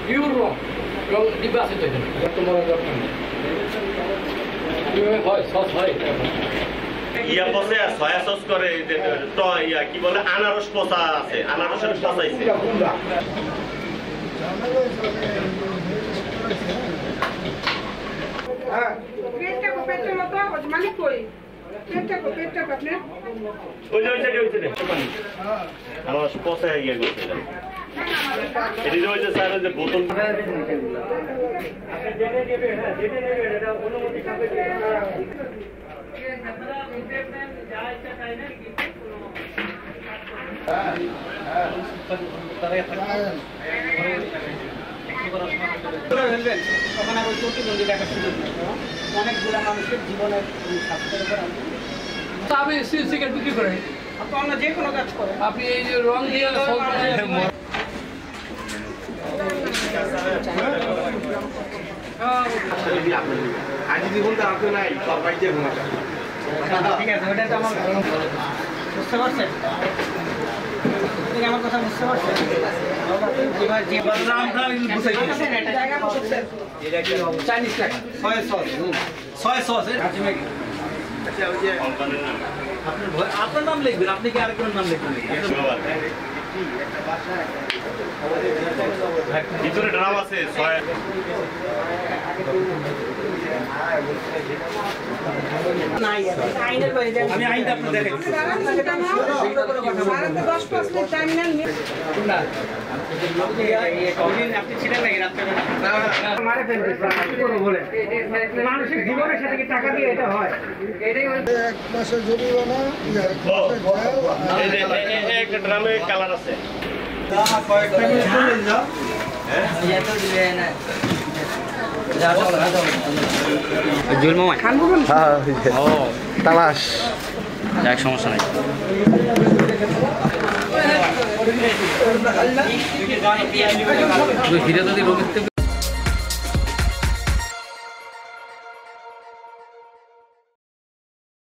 pure রং রং ডিব্বা আছে তো এখানে তোমার হয় সস হয় ইয়া পচে সয়া সস করে ইয়া কি বলে আনারস পচা আছে আনারসের পচাইছে হ্যাঁ পেটটা মতো মানে কই পেটটা আপনি ওই যে আনারস পচা গিয়ে গেছে এটি যে স্যার যে বোতল অনুমতি অনেকগুলো মানুষের জীবনের স্বাস্থ্যের উপর আপনি সিগারেট বিক্রি করেন অন্য যে কোনো কাজ করে আপনি এই যে রং দিয়ে ঠিক আছে ওটা তো আমার বুঝতে পারছেন আমার কথা বুঝতে পারছেন চাইনিজ টাকা আপনার নাম লিখবেন আপনি কি আরেকজনের নাম লিখবেন ভিতরে ড্রাম আছে আমি আইনটা আপনি দেখেন আপনি ছিলেন নাকি মানুষের জীবনের সাথে কি টাকা দিয়ে এটা হয় এক মাসে জরিমানা একটা ড্রামে কালার আছে তালাশ এক সমস্যা নাই হিরে যদি